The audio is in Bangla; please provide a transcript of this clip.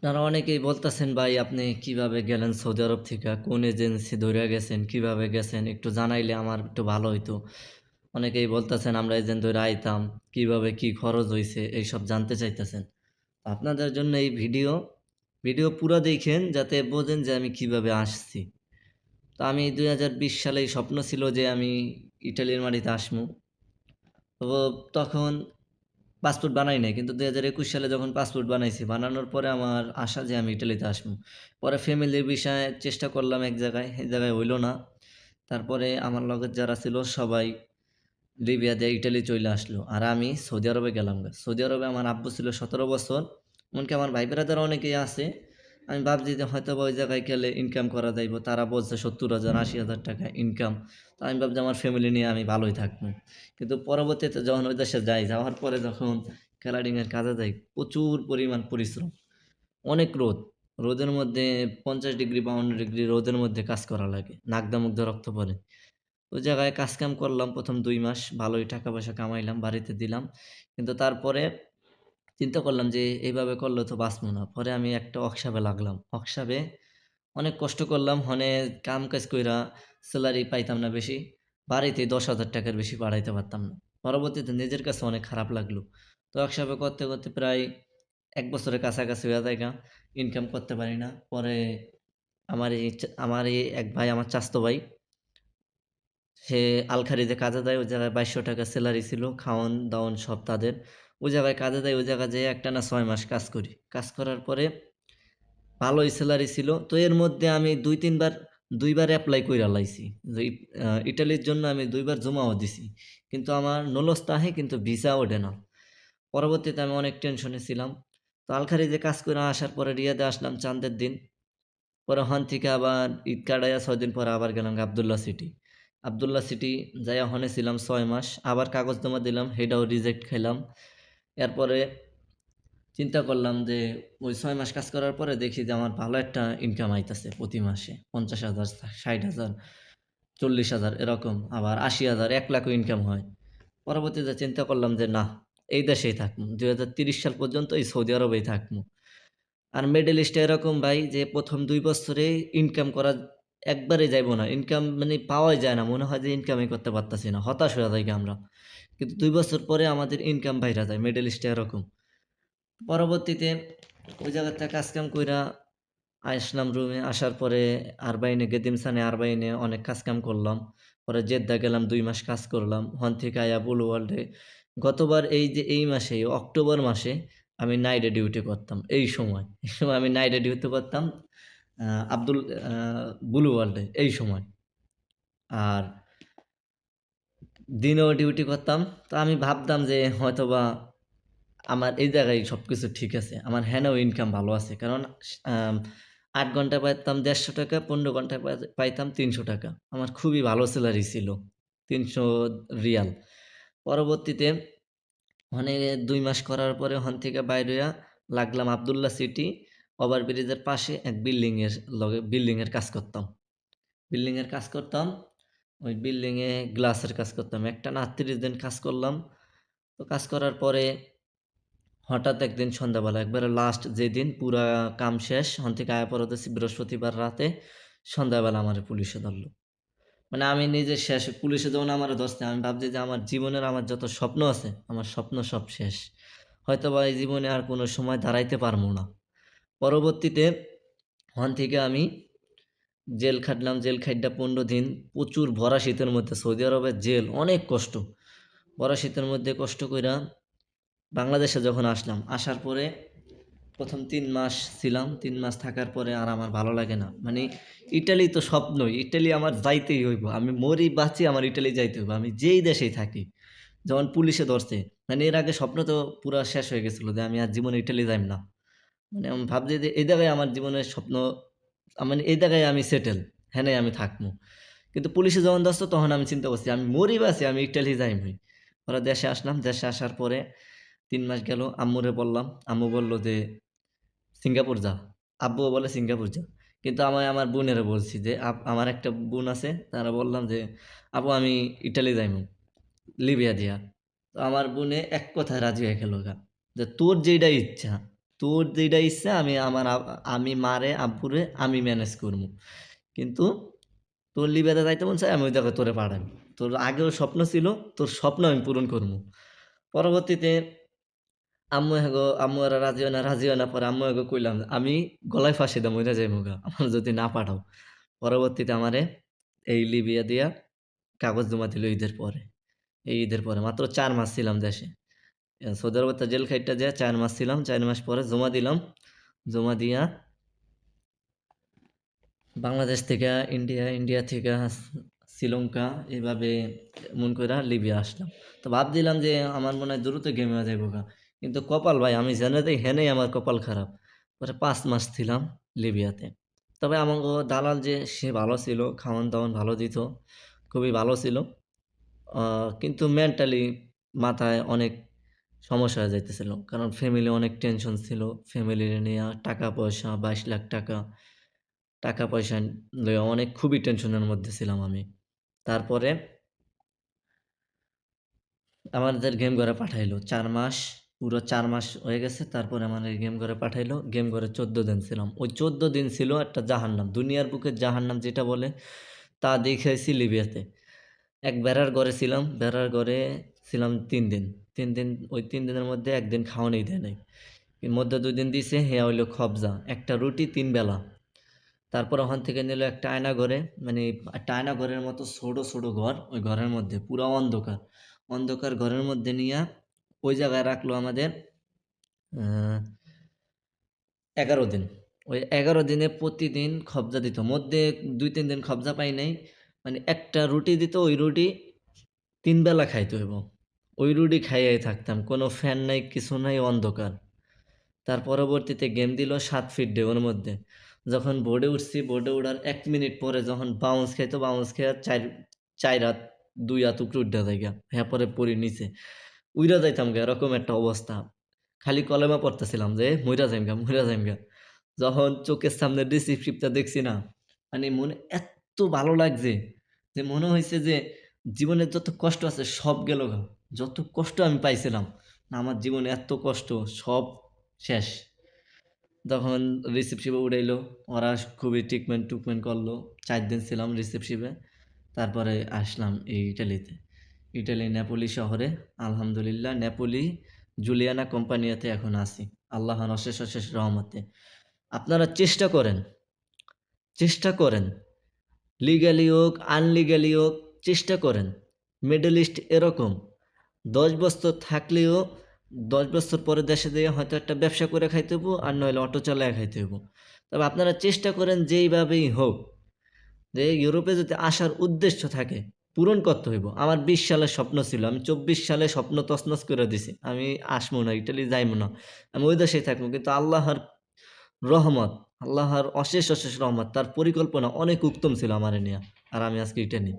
আপনারা অনেকেই বলতেছেন ভাই আপনি কিভাবে গেলেন সৌদি আরব থেকে? কোন এজেন্সি ধইরা গেছেন? কিভাবে গেছেন? একটু জানাইলে আমার একটু ভালো হইতো। অনেকেই বলতেছেন আমরা এজেন্ট ধইরা আইতাম। কিভাবে কি খরচ হইছে? এইসব জানতে চাইতেছেন। আপনাদের জন্য এই ভিডিও পুরা দেইখেন যাতে বোঝেন যে আমি কিভাবে আসছি। তো আমি ২০২০ সালেই স্বপ্ন ছিল যে আমি ইটালির মাটিতে আসমু। তো তখন পাসপোর্ট বানাই নাই। কিন্তু ২০২১ সালে যখন পাসপোর্ট বানাইছি, বানানোর পরে আমার আশা যে আমি ইটালিতে আসবো। পরে ফ্যামিলির বিষয়ে চেষ্টা করলাম এক জায়গায়, এই জায়গায় হইল না। তারপরে আমার লগের যারা ছিল সবাই লিবিয়া দিয়ে ইটালি চইলা আসলো। আর আমি সৌদি আরবে গেলামগা। সৌদি আরবে আমার আব্বু ছিল ১৭ বছর। এমনকি আমার ভাই ব্রাদার অনেকেই আছে। আমি ভাবছি যে হয়তোবা ওই জায়গায় গেলে ইনকাম করা যাইব। তারা বলছে ৭০,০০০ ৮০,০০০ টাকা ইনকাম। তো আমি ভাবছি আমার ফ্যামিলি নিয়ে আমি ভালোই থাকবো। কিন্তু পরবর্তীতে যখন ওই দেশে যাই, যাওয়ার পরে যখন ক্যালারিংয়ের কাজে যাই, প্রচুর পরিমাণ পরিশ্রম। অনেক রোদ। রোদের মধ্যে ৫০ ডিগ্রি ৫২ ডিগ্রি রোদের মধ্যে কাজ করা লাগে। নাক দিয়ে মুখ দিয়ে রক্ত পড়ে। ওই জায়গায় কাজ-কাম করলাম ১ম ২ মাস। ভালোই টাকা-পয়সা কামাইলাম, বাড়িতে দিলাম। কিন্তু তারপরে চিন্তা করলাম যে এভাবে করলে তো বাঁচবো না। পরে আমি একটা ওয়ার্কশপে লাগলাম। ওয়ার্কশপে অনেক কষ্ট করলাম। কাম-কাজ কইরা সেলারি পাইতাম না বেশি। বাড়িতে ৳১০,০০০ র বেশি পাঠাইতে পারতাম না। পরবর্তীতে নিজের কাছে অনেক খারাপ লাগলো। তো ওয়ার্কশপে করতে প্রায় ১ বছরের কাছাকাছি হইয়া যায়গা। ইনকাম করতে পারি না। পরে আমার এই এক ভাই আমার চাচাতো ভাই সে আলখারিজে কাজে দেয়। ওই জায়গায় ৳২২০০ সেলারি ছিল। খাওয়ান-দাওয়ান সব তাদের। ওই জায়গায় কাজে দেয়। ওই জায়গায় যেয়ে একটানা ৬ মাস কাজ করি। কাজ করার পরে ভালোই সেলারি ছিল। তো এর মধ্যে আমি ২-৩ বার ২ বার এপ্লাই কইরা লাইছি। যে ইটালির জন্য আমি ২ বার জমাও দিছি। কিন্তু আমার নোলস্তাহে কিন্তু ভিসা ওঠে না। পরবর্তীতে আমি অনেক টেনশনে ছিলাম। তো আলখারিজে কাজ কইরা আসার পরে রিয়াদে আসলাম চান্দের দিন। পরে ওখান থেকে আবার ঈদ কাটাইয়া ৬ দিন পরে আবার গেলাম আব্দুল্লাহ সিটি। আব্দুল্লাহ সিটি যাইয়া ওখানে ছিলাম ৬ মাস। আবার কাগজ জমা দিলাম, হেটাও রিজেক্ট খাইলাম। এরপরে চিন্তা করলাম যে ওই ৬ মাস কাজ করার পরে দেখি যে আমার ভালো একটা ইনকাম আইতাছে প্রতি মাসে। ৫০,০০০, ৬০,০০০, ৪০,০০০ এরকম। আবার ৮০,০০০, ১,০০,০০০ ও ইনকাম হয়। পরবর্তীতে চিন্তা করলাম যে না, এই দেশেই থাকমু। ২০৩০ সাল পর্যন্ত এই সৌদি আরবেই থাকমু। আর মিডল ইস্টে এরকম ভাই যে ১ম ২ বছরে ইনকাম করা একবারে যাইব না। ইনকাম মানে পাওয়াই যায় না। মনে হয় যে ইনকামই করতে পারতাছি না। হতাশ হয়ে যাই আমরা। কিন্তু ২ বছর পরে আমাদের ইনকাম বাইরা যায়। মিডল ইস্টে এরকম। পরবর্তীতে ওই জায়গা থেকে কাজ-কাম কইরা আসলাম রুমে। আসার পরে আরবাইনে গেদিমসানে আরবাইনে অনেক কাজ-কাম করলাম। পরে জেদ্দা গেলাম ২ মাস কাজ করলাম। ওখান থেকে আইয়া ব্লু ওয়ার্ল্ডে গতবার এই মাসেই অক্টোবর মাসে আমি নাইটে ডিউটি করতাম। এই সময় আমি নাইটে ডিউটি করতাম আ আব্দুল আ ব্লু ওয়ার্ল্ডে এই সময়। আর দিনেও ডিউটি করতাম। তো আমি ভাবতাম যে হয়তোবা আমার এই জায়গায় সবকিছু ঠিক আছে। আমার হ্যানেও ইনকাম ভালো আছে। কারণ আম ৮ ঘন্টায় পাইতাম ৳১৫০, ১৫ ঘন্টায় পাইতাম ৳৩০০। আমার খুবই ভালো সেলারি ছিল। ৳৩০০ পরবর্তীতে ওখানে ২ মাস করার পরে ওখান থেকে বাইর হইয়া লাগলাম আব্দুল্লাহ সিটি ওভারব্রিজের পাশে এক বিল্ডিং এর কাজ করতাম। বিল্ডিং এর কাজ করতাম। ওই বিল্ডিং এ গ্লাসের কাজ করতাম। একটানা ৩৮ দিন কাজ করলাম। তো কাজ করার পরে হঠাৎ একদিন সন্ধ্যাবেলা একবারে লাস্ট যেদিন পুরা কাম শেষ, ওখান থেকে আয়া পড়তেছি বৃহস্পতিবার রাতে, সন্ধ্যাবেলা আমারে পুলিশে ধরল। মানে আমি নিজে শেষ। পুলিশে যখন আমারে ধরছে আমি ভাবছি যে আমার জীবনের আমার যত স্বপ্ন আছে, আমার স্বপ্ন সব শেষ। হয়তোবা এই জীবনে আর কোনো সময় দাঁড়াইতে পারবো না। পরবর্তীতে ওখান থেকে আমি জেল খাটলাম। জেল খাইট্টা ১৫ দিন প্রচুর ভরা শীতের মধ্যে সৌদি আরবের জেল অনেক কষ্ট। ভরা শীতের মধ্যে কষ্ট কইরা বাংলাদেশে যখন আসলাম, আসার পরে ১ম ৩ মাস ছিলাম। ৩ মাস থাকার পরে আর আমার ভালো লাগে না। মানে ইটালি তো স্বপ্নই। ইটালি আমার যাইতেই হইব। আমি মরি বাঁচি আমার ইটালি যাইতে হইব। আমি যেই দেশেই থাকি। যেমন পুলিশে ধরছে। মানে এর আগে স্বপ্ন তো পুরা শেষ হয়ে গেছিল যে আমি আর জীবনে ইটালি যাইম না। মানে আমি ভাবছি যে এই জায়গায় আমার জীবনের স্বপ্ন মানে এই জায়গায় আমি সেটেল। হ্যানে আমি থাকমু। কিন্তু পুলিশে যখন ধরছে তখন আমি চিন্তা করছি আমি মরি বাঁচি আমি ইটালি যাইমই। পরে দেশে আসলাম। দেশে আসার পরে ৩ মাস গেল। আম্মুরে বললাম। আম্মু বলল যে সিঙ্গাপুর যা। আব্বুও বলে সিঙ্গাপুর যা। কিন্তু আমি আমার বোনেরে বলছি যে আমার একটা বোন আছে। তারে বললাম যে, "আপু আমি ইটালি যাইমু, লিবিয়া দিয়া।" তো আমার বোনে এক কথায় রাজি হয়ে গেল গা। যে, "তোর যেইটা ইচ্ছা।" তোর যেইটা ইচ্ছা আমি আমার আমি মারে, আব্বুরে আমি ম্যানেজ করমু। কিন্তু তোর লিবিয়াতে যাইতে মন চায় আমি ওই জায়গায় তোরে পাঠাইমু। তোর আগেও স্বপ্ন ছিল, তোর স্বপ্ন আমি পূরণ করমু। পরবর্তীতে আম্মু এরা রাজি হয় না। পরে আম্মু এগো কইলাম, "আমি গলায় ফাঁসি দেয়া মইরা যাইমুগা। আমার যদি না পাঠাও।" পরবর্তীতে আমারে এই লিবিয়া দিয়া কাগজ জমা দিল ঈদের পরে। এই ঈদের পরে মাত্র ৪ মাস ছিলাম দেশে। সৌদি আরবে তো জেল খাইটটা যেয়ে ৪ মাস ছিলাম। ৪ মাস পরে জমা দিলাম। জমা দিয়া বাংলাদেশ থেকে ইন্ডিয়া, ইন্ডিয়া থেকে শ্রীলঙ্কা এভাবে এমন কইরা লিবিয়া আসলাম। তো ভাবছিলাম যে আমার মনে হয় দ্রুত গেম হয়ে যাইবগা। কিন্তু কপাল ভাই আমি জেনে দেই হেনেই আমার কপাল খারাপ। পরে ৫ মাস ছিলাম লিবিয়াতে। তবে আমাগো দালাল যে সে ভালো ছিল, খাওয়ান-দাওয়ান ভালো দিত। খুবই ভালো ছিল। আ কিন্তু মেন্টালি মাথায় অনেক সমস্যা হয়ে যাইতেছিল। কারণ ফ্যামিলি অনেক টেনশন ছিল। ফ্যামিলিরে নিয়া টাকা-পয়সা ৳২২,০০,০০০ টাকা-পয়সা লইয়া অনেক খুবই টেনশনের মধ্যে ছিলাম আমি। তারপরে আমাদের গেম ঘরে পাঠাইলো। ৪ মাস, পুরো ৪ মাস হয়ে গেছে। তারপরে আমাদের গেম ঘরে পাঠাইলো। গেম ঘরে ১৪ দিন ছিলাম। ওই ১৪ দিন ছিল একটা জাহান্নাম। দুনিয়ার বুকে জাহান্নাম যেটা বলে তা দেখাইছি লিবিয়াতে। এক বেড়ার ঘরে ছিলাম। বেড়ার ঘরে ছিলাম ৩ দিন। ৩ দিন ওই ৩ দিনের মধ্যে ১ দিন খাওয়ানি দেয় নাই। এর মধ্যে ২ দিন দিছে হেয়া হইলো খবজা। একটা রুটি ৩ বেলা। তারপর ওখান থেকে নিল একটা আয়না ঘরে, মানে একটা আয়না ঘরের মতো ছোট ঘর। ওই ঘরের মধ্যে পুরা অন্ধকার। অন্ধকার ঘরের মধ্যে নিয়া ওই জায়গায় রাখলো আমাদের আ ১১ দিন। ওই ১১ দিনে প্রতিদিন খবজা দিত। মধ্যে ২-৩ দিন খবজা পাই নাই। মানে একটা রুটি দিত, ওই রুটি ৩ বেলা খাইতে হইব। ওই রুটি খাইয়াই থাকতাম। কোনো ফ্যান নাই, কিছু নাই, অন্ধকার। তার পরবর্তীতে গেম দিল ৭ ফিট ঢেউর মধ্যে। যখন বোর্ডে উঠছি, বোর্ডে উঠার ১ মিনিট পরে যখন বাউন্স খাইতো, বাউন্স খাইয়া ৪ হাত ২ হাত উপরে উইঠা যাইগা। হ্যাঁ, পরে পড়ি নিচে। উইড়া যাইতাম গা, এরকম একটা অবস্থা। খালি কলেমা পড়তেছিলাম যে, "মইরা যাইমগা, মইরা যাইমগা।" যখন চোখের সামনে রিসিপ্টটা দেখছি না, মানে মনে এত্ত ভালো লাগছে যে মনে হইছে যে জীবনের যত কষ্ট আছে সব গেল গা। যত কষ্ট আমি পাইছিলাম, না আমার জীবনে এত্ত কষ্ট সব শেষ। তখন রিসিপশিপে উঠাইলো। ওরা খুবই ট্রিটমেন্ট-টুকমেন্ট করলো। ৪ দিন ছিলাম রিসিপশিপে। তারপরে আসলাম এই ইটালিতে। ইটালি নেপোলি শহরে আলহামদুলিল্লাহ নেপোলি জুলিয়ানা কোম্পানিয়াতে এখন আছি। আল্লাহর অশেষ রহমতে। আপনারা চেষ্টা করেন। লিগ্যালি হোক, আনলিগ্যালি হোক চেষ্টা করেন। মিডল ইস্ট এরকম। ১০ বছর থাকলেও ১০ বছর পরে দেশে যেয়ে হয়তো একটা ব্যবসা করে খাইতে হইব, আর নইলে অটো চালায়া খাইতে হইব। তবে আপনারা চেষ্টা করেন যেইভাবেই হোক, যে ইউরোপে যদি আসার উদ্দেশ্য থাকে, পূরণ করতে হইব। আমার ২০ সালের স্বপ্ন ছিল। আমি ২৪ সালে স্বপ্ন তছনছ করে দিছি। আমি আসমু না, ইটালি যাইমু না। আমি ওই দেশেই থাকবো। কিন্তু আল্লাহর রহমত, আল্লাহর অশেষ রহমত। তার পরিকল্পনা অনেক উত্তম ছিল আমারে নিয়া। আর আমি আজকে ইটালি।